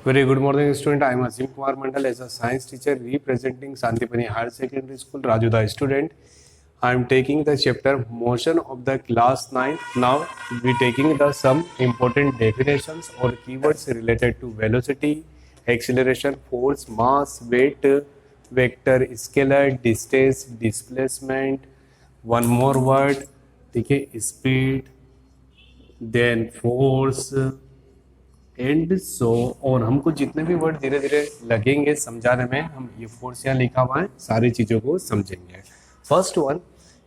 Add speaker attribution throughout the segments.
Speaker 1: Very good morning, student. I am Asim Kumar Mandal as a science teacher representing Santipani Higher Secondary School, Rajuda student. I am taking the chapter motion of the class 9. Now we taking the some important definitions or keywords related to velocity, acceleration, force, mass, weight, vector, scalar, distance, displacement. One more word, ठीक है, speed, then force. And so और हमको जितने भी word धीरे धीरे लगेंगे समझाने में, हम ये फोर्स यहाँ लिखा हुआ है, सारी चीजों को समझेंगे. First one,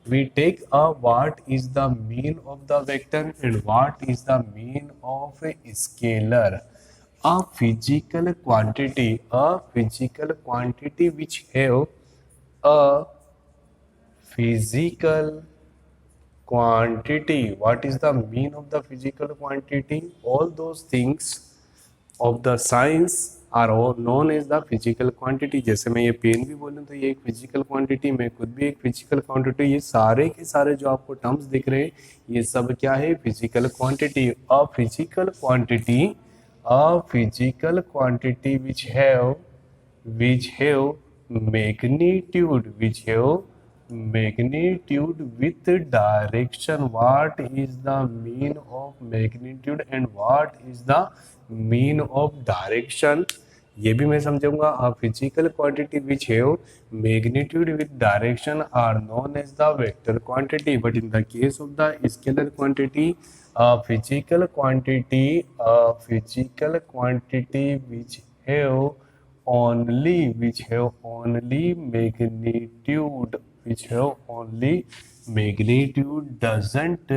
Speaker 1: we take a what is the mean of the vector and what is the mean of a scalar. A physical quantity which have a physical quantity. What is the mean of the physical quantity? All those things of the science are all known as the physical quantity. जैसे मैं ये pen भी बोलूँ तो ये एक physical quantity, मैं खुद भी एक फिजिकल क्वांटिटी. ये सारे के सारे जो आपको टर्म्स दिख रहे हैं ये सब क्या है? Physical quantity. A physical quantity which have magnitude with direction. What is the mean of magnitude and what is the mean of direction? ये भी मैं समझूंगा. A physical quantity which have magnitude with direction are known as the vector quantity. But in the case of the scalar quantity, a physical quantity which have only magnitude doesn't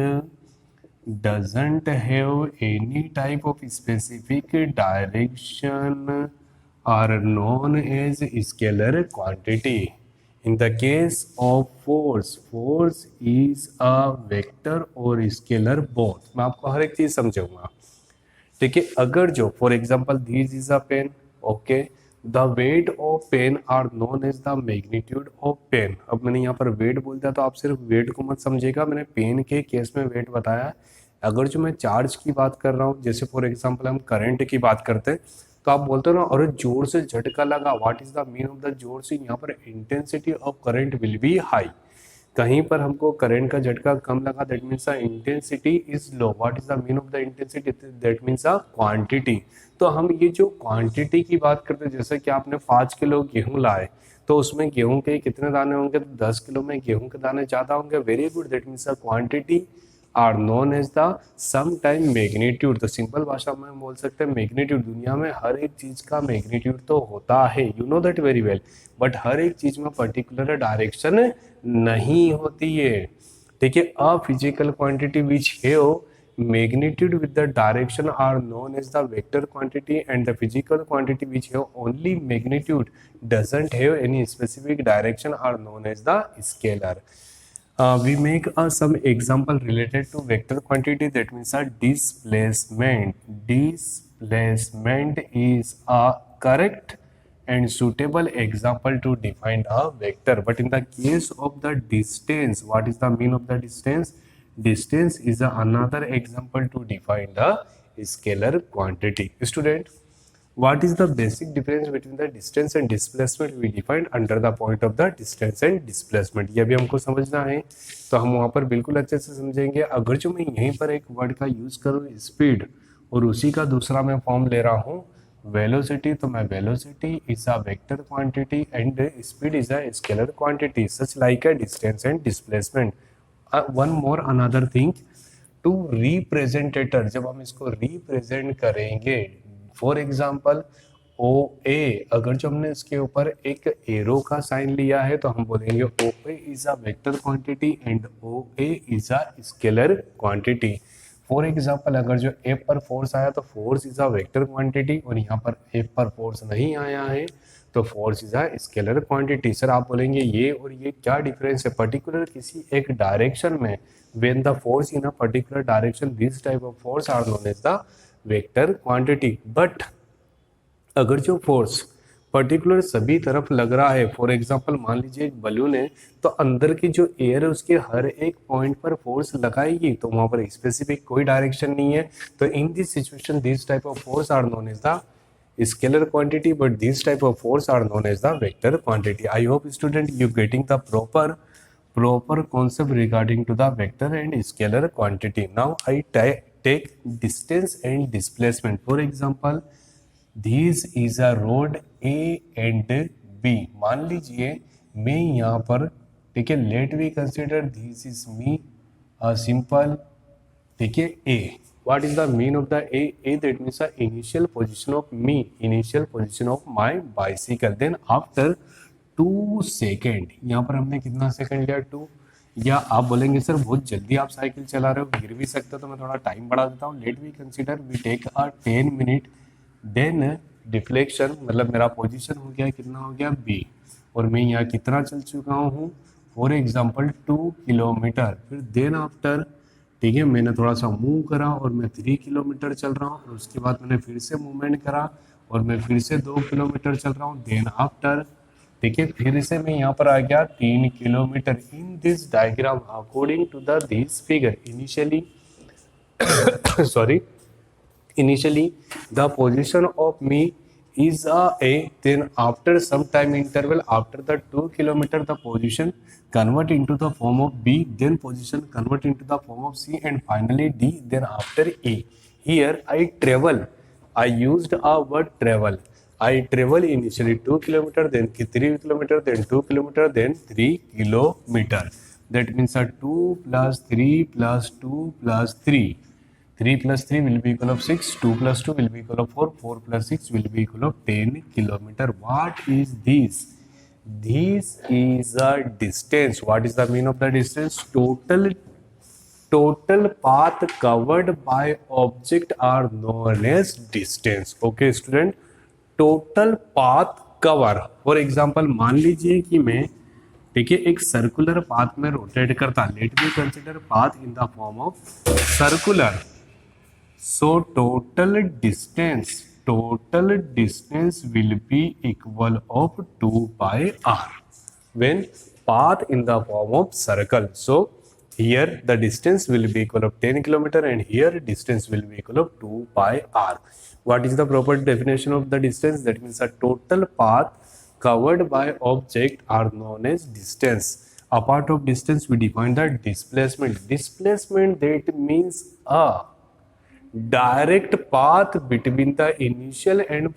Speaker 1: have any type of specific direction are known as scalar quantity. In the case of force is a vector or scalar both. मैं आपको हर एक चीज समझाऊंगा, ठीक है. अगर जो for example this is a pen, okay, the weight of pen are known as the magnitude of pen. अब मैंने यहाँ पर वेट बोल दिया तो आप सिर्फ वेट को मत समझिएगा, मैंने पेन के केस में वेट बताया. अगर जो मैं चार्ज की बात कर रहा हूँ, जैसे फॉर एग्जाम्पल हम करंट की बात करते हैं, तो आप बोलते हो ना, और जोर से झटका लगा, what is the mean of the जोर से? यहाँ पर intensity of current will be high. कहीं पर हमको करंट का झटका कम लगा, that means intensity is low. What is the mean of the intensity? That means a quantity. तो हम ये जो क्वांटिटी की बात करते हैं, जैसे कि आपने 5 किलो गेहूं लाए, तो उसमें गेहूं के कितने दाने होंगे? तो 10 किलो में गेहूं के दाने ज्यादा होंगे. Very good, that means a quantity are known as the same time magnitude. तो सिंपल भाषा में बोल सकते हैं मैग्नीट्यूड. दुनिया में हर एक चीज का मैग्नीट्यूड तो होता है, you know that very well, but हर एक चीज में पर्टिकुलर डायरेक्शन नहीं होती है, ठीक है. अ physical quantity which have magnitude with the direction are known as the vector quantity, and the physical quantity which have only magnitude doesn't have any specific direction are known as the scalar. We make some example related to vector quantity, that means a displacement. Displacement is a correct and suitable example to define a vector. But in the case of the distance, what is the mean of the distance? Distance is another example to define the scalar quantity. Student, what is the basic difference between the distance and displacement we defined under the point of the distance and displacement? ये भी हमको समझना है, तो हम वहाँ पर बिल्कुल अच्छे से समझेंगे. अगर जो मैं यहीं पर एक वर्ड का यूज करूँ स्पीड, और उसी का दूसरा मैं फॉर्म ले रहा हूँ वेलोसिटी, तो मैं velocity is a vector quantity and speed is a scalar quantity, such like a distance and displacement. One more another thing, to represent it, जब हम इसको रिप्रेजेंट करेंगे, फॉर एग्जाम्पल ओ ए, अगर जो हमने इसके ऊपर एक एरो का साइन लिया है तो हम बोलेंगे O A is a vector quantity and O A is a scalar quantity. For example अगर जो एफ पर फोर्स आया तो force is a vector quantity, और यहाँ पर एफ पर फोर्स नहीं आया है तो force is a scalar quantity. Sir आप बोलेंगे ये और ये क्या डिफरेंस है? पर्टिकुलर किसी एक डायरेक्शन में, when the force in a particular direction, this type of force are known as the vector quantity. but अगर जो फोर्स पर्टिकुलर सभी तरफ लग रहा है, फॉर एग्जांपल मान लीजिए एक बलून है, तो अंदर की जो एयर है उसके हर एक पॉइंट पर फोर्स लगाएगी, तो वहां पर स्पेसिफिक कोई डायरेक्शन नहीं है. तो in this situation this type of force are known as the scalar quantity, but these type of force are known as the vector quantity. I hope student you getting the proper concept regarding to the vector and scalar quantity. Now I take distance and displacement. For example, this is a road A and B. मान लीजिए मैं यहाँ पर, ठीक है, let we consider this is me simple, ठीक है, a. What is the mean of the A? A, that means the initial position of me, initial position of my bicycle. Then after 2 second, यहाँ पर हमने कितना second लिया? 2. या आप बोलेंगे सर बहुत जल्दी आप साइकिल चला रहे हो, गिर भी सकते हो, तो मैं थोड़ा टाइम बढ़ा देता हूँ. Let we consider we take a 10 minute. Then deflection, मतलब मेरा पोजीशन हो गया, कितना हो गया? बी. और मैं यहाँ कितना चल चुका हूँ? For example 2 kilometre. फिर देन आफ्टर, ठीक है, मैंने थोड़ा सा मूव करा और मैं 3 किलोमीटर चल रहा हूँ. और उसके बाद मैंने फिर से मूवमेंट करा और मैं फिर से 2 किलोमीटर चल रहा हूँ. देन आफ्टर, ठीक है, फिर से मैं यहाँ पर आ गया 3 kilometre. In this diagram according to the this figure, initially sorry, initially the position of me is a, then after some time interval, after the 2 kilometer, the position convert into the form of B, then position convert into the form of C, and finally D, then after A. Here I travel, I used a word travel. I travel initially 2 kilometer, then 3 kilometer, then 2 kilometer, then 3 kilometer. That means a 2 plus 3 plus 2 plus 3. 3 plus 3 will be equal of 6, 2 plus 2 will be equal of 4, 4 plus 6 will be equal of 10 kilometer. What is this? This is a distance. What is the mean of the distance? Total path covered by object are known as distance. Okay student, total path cover. For example, मान लीजिए कि मैं, ठीक है, एक circular path में rotate करता. Let me consider path in the form of circular. So total distance will be equal of 2 by r when path in the form of circle. So here the distance will be equal of 10 kilometer and here distance will be equal of 2 by r. What is the proper definition of the distance? That means a total path covered by object are known as distance. A part of distance we define the displacement. Displacement, that means a direct path between the initial and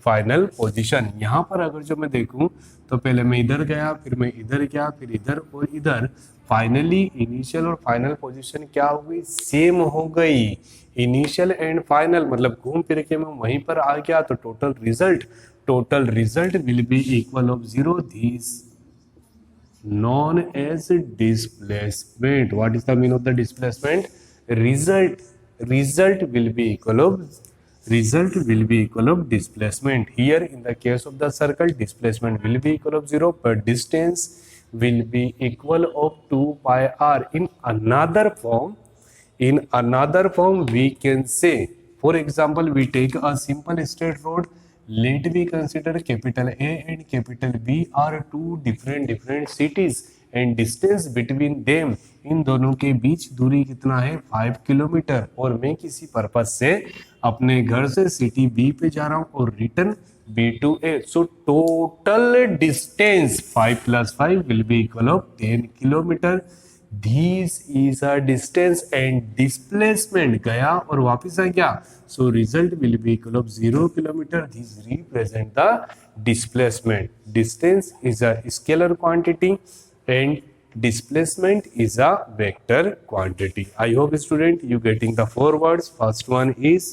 Speaker 1: final position. यहाँ पर अगर जो मैं देखूं तो पहले मैं इधर गया, फिर मैं इधर गया, फिर इधर और इधर. फाइनली इनिशियल और फाइनल पोजीशन क्या हो गई? सेम हो गई. इनिशियल एंड फाइनल मतलब घूम फिर के मैं वहीं पर आ गया, तो total result will be equal of 0. This known as displacement. What is the mean of the displacement? Result will be equal of displacement. Here in the case of the circle, displacement will be equal of 0, but distance will be equal of 2 pi r. In another form we can say, for example, we take a simple straight road. Let we consider capital A and capital B are two different cities and distance between them, इन दोनों के बीच दूरी कितना है? 5 kilometre. और मैं किसी purpose से अपने घर से सिटी बी पे जा रहा हूँ और return B to A. So total distance 5 plus 5 will be equal of 10 kilometre. This is a distance and displacement गया और वापस आ गया. So result will be equal of 0 kilometer. This represent the displacement. Distance is a scalar quantity and displacement is a vector quantity. I hope student you getting the 4 words. First one is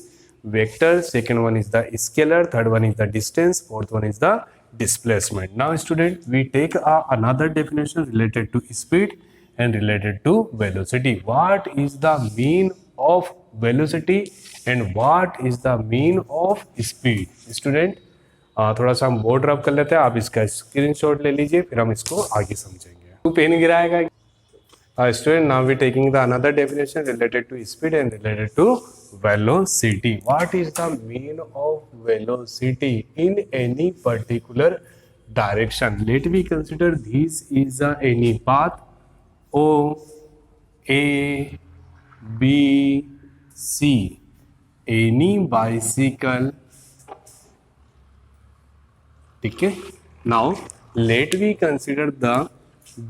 Speaker 1: vector, second one is the scalar, third one is the distance, fourth one is the displacement. Now student, we take another definition related to speed and related to velocity. What is the mean of velocity and what is the mean of speed? Student, थोड़ा सा हम board रब कर लेते हैं. आप इसका screenshot ले लीजिए, फिर हम इसको आगे समझेंगे. तो pen गिराएगा. Student, now we taking the another definition related to speed and related to velocity. What is the mean of velocity in any particular direction? Let me consider this is any path O, A, B, C. Any bicycle ठीक है. Now let we consider the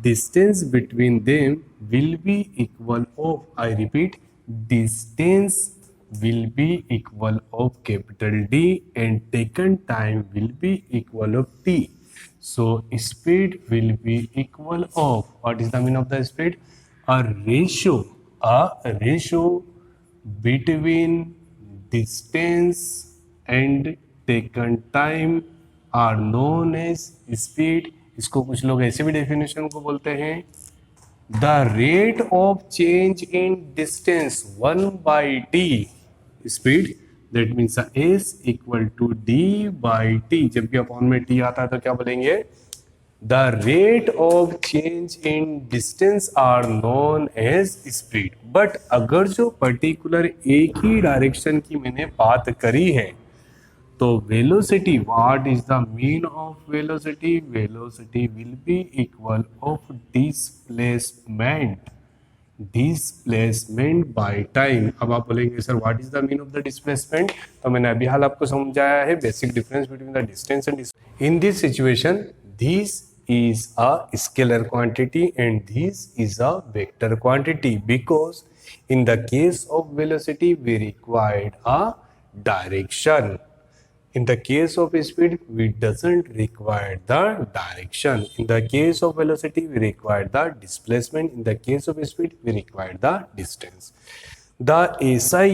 Speaker 1: distance between them will be equal of, I repeat, distance will be equal of capital D and taken time will be equal of T. So speed will be equal of, what is the meaning of the speed? A ratio between distance and taken time are known as speed. इसको कुछ लोग ऐसे भी definition को बोलते हैं, the rate of change in distance 1/t speed, that means S equal to D by T. जब भी अपॉन में टी आता है तो क्या बोलेंगे? The rate of change in distance are known as speed. But अगर जो पर्टिकुलर एक ही डायरेक्शन की मैंने बात करी है तो velocity, what is the mean of velocity? Velocity will be equal of displacement by time. अब आप बोलेंगे sir what is the mean of the displacement? तो मैंने अभी हाल आपको समझाया है basic difference between the distance and in this situation this is a scalar quantity and this is a vector quantity, because in the case of velocity we required a direction. In the case of speed we doesn't require the direction. In the case of velocity we require the displacement. In the case of speed we require the distance. The SI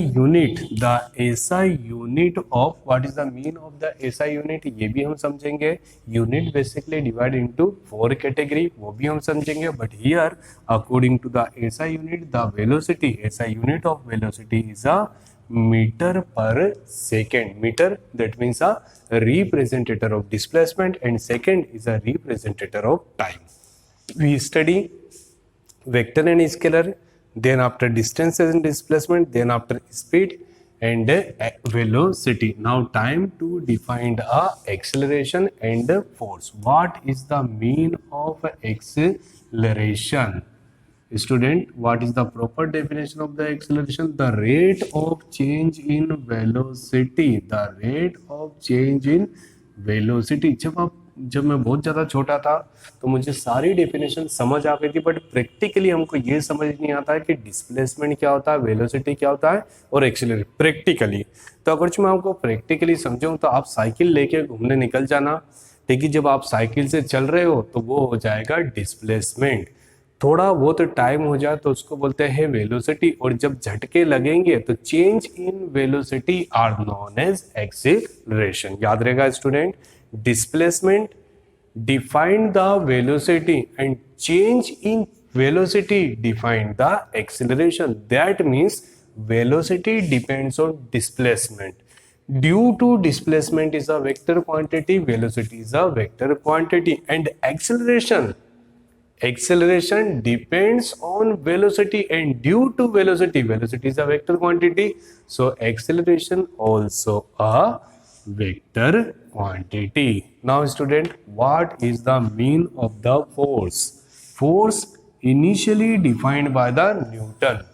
Speaker 1: unit of, what is the mean of the SI unit? ये भी हम समझेंगे. Unit basically divide into 4 category, वो भी हम समझेंगे. But here according to the SI unit, the velocity, SI unit of velocity is a meter per second. Meter, that means a representative of displacement, and second is a representative of time. We study vector and scalar, then after distance and displacement, then after speed and velocity. Now time to define a acceleration and force. What is the mean of acceleration? Student, what is the proper definition of the acceleration? The rate of change in velocity. The rate of change in velocity. जब मैं बहुत ज़्यादा छोटा था तो मुझे सारी definition समझ आ गई थी, बट प्रैक्टिकली हमको ये समझ नहीं आता है कि डिस्प्लेसमेंट क्या होता है, वेलोसिटी क्या होता है और एक्सीलरेशन प्रैक्टिकली. तो अगर मैं आपको प्रैक्टिकली समझाऊं तो आप साइकिल लेके घूमने निकल जाना, ठीक है. जब आप साइकिल से चल रहे हो तो वो हो जाएगा डिस्प्लेसमेंट. थोड़ा बहुत टाइम हो जाए तो उसको बोलते हैं वेलोसिटी, और जब झटके लगेंगे तो change in velocity are known as acceleration. याद रहेगा student, displacement define the velocity and change in velocity define the acceleration. That means velocity depends on displacement. Due to displacement is a vector quantity, velocity is a vector quantity, and acceleration depends on velocity, and due to velocity is a vector quantity, so acceleration also a vector quantity. Now student, what is the mean of the force? Force initially defined by the Newton.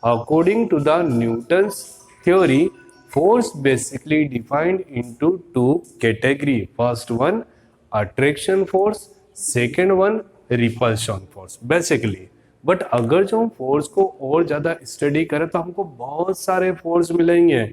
Speaker 1: According to the Newton's theory, force basically defined into 2 categories. First one attraction force, second one repulsion force basically. But अगर जो हम force को और ज़्यादा study करें तो हमको बहुत सारे फोर्स मिलेंगे.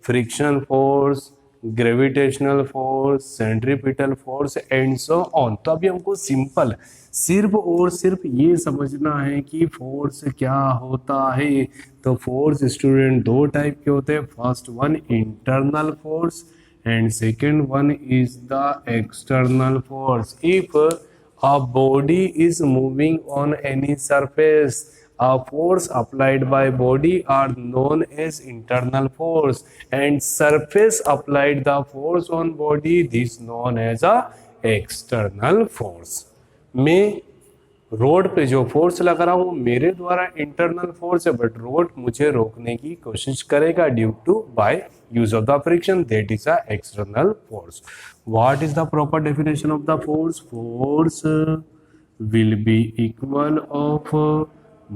Speaker 1: Friction force, gravitational force, centripetal force and so on. तो अभी हमको सिंपल सिर्फ और सिर्फ ये समझना है कि फोर्स क्या होता है. तो फोर्स स्टूडेंट 2 टाइप के होते हैं. First one internal force and second one is the external force. If a body is moving on any surface, a force applied by body are known as internal force, and surface applied the force on body this known as a external force. मैं road पे जो force लगा रहा हूँ मेरे द्वारा internal force है, but road मुझे रोकने की कोशिश करेगा due to by use of the friction, that is a external force. What is the proper definition of the force? Force will be equal of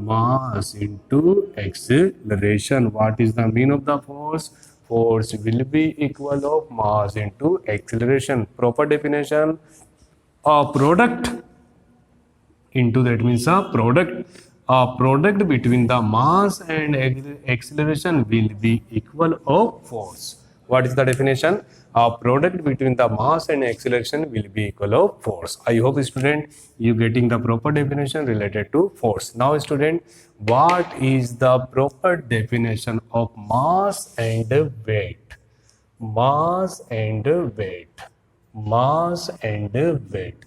Speaker 1: mass into acceleration. What is the mean of the force? force will be equal of mass into acceleration. Proper definition: a product into, that means a product between the mass and acceleration will be equal of force. What is the definition? A product between the mass and acceleration will be equal of force. I hope student you getting the proper definition related to force. Now student, what is the proper definition of mass and weight? Mass and weight. Mass and weight,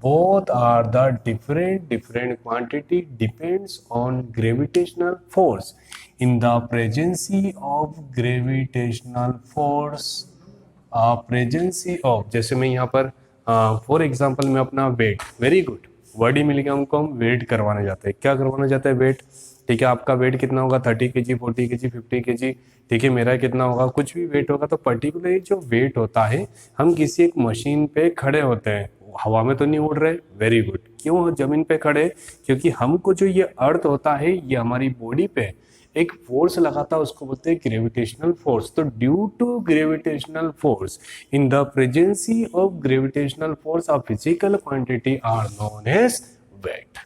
Speaker 1: both are the different quantity, depends on gravitational force. In the presence of gravitational force, presence of, जैसे मैं यहाँ पर for example मैं अपना wait, very good word ही मिल गया हमको, हम wait करवाने जाते हैं। क्या करवाना जाता है? वेट। ठीक है, आपका वेट कितना होगा? 30 kg, 40 kg, 50 kg। ठीक है, मेरा कितना होगा? कुछ भी वेट होगा। तो पर्टिकुलरली जो वेट होता है, हम किसी एक मशीन पे खड़े होते हैं, हवा में तो नहीं उड़ रहे, वेरी गुड। क्यों जमीन पे खड़े? क्योंकि हमको जो ये अर्थ होता है, ये हमारी बॉडी पे एक फोर्स लगाता है, उसको बोलते हैं ग्रेविटेशनल फोर्स। तो due to gravitational force, in the presence of gravitational force, a physical quantity are known as weight.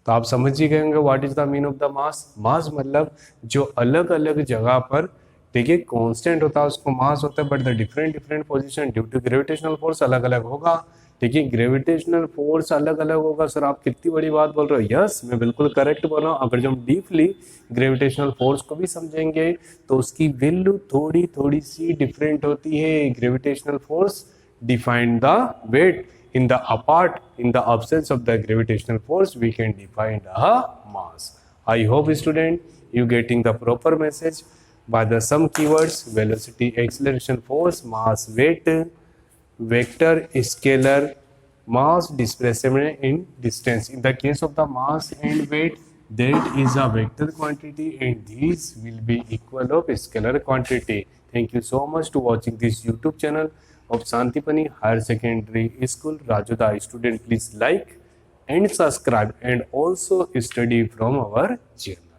Speaker 1: तो आप समझ ही गए होंगे what is the mean of the mass. Mass मतलब जो अलग अलग जगह पर, ठीक है, कांस्टेंट होता है उसको मास होता है, but the different position due to gravitational force अलग अलग होगा। ठीक है, ग्रेविटेशनल फोर्स अलग अलग होगा। सर आप कितनी बड़ी बात बोल रहे हो? यस, मैं बिल्कुल करेक्ट बोल रहा हूँ। अगर जो हम डीपली ग्रेविटेशनल फोर्स को भी समझेंगे तो उसकी वैल्यू थोड़ी थोड़ी सी डिफरेंट होती है। Gravitational force define the weight, in the absence of the gravitational force we can define a mass. I hope student you getting the proper message by the some keywords: velocity, acceleration, force, mass, weight, vector, scalar, mass, displacement in distance. In the case of the mass and weight, that is a vector quantity and these will be equal of scalar quantity. Thank you so much to watching this YouTube channel of Santipani Higher Secondary School, Rajoda. Student, please like and subscribe and also study from our channel.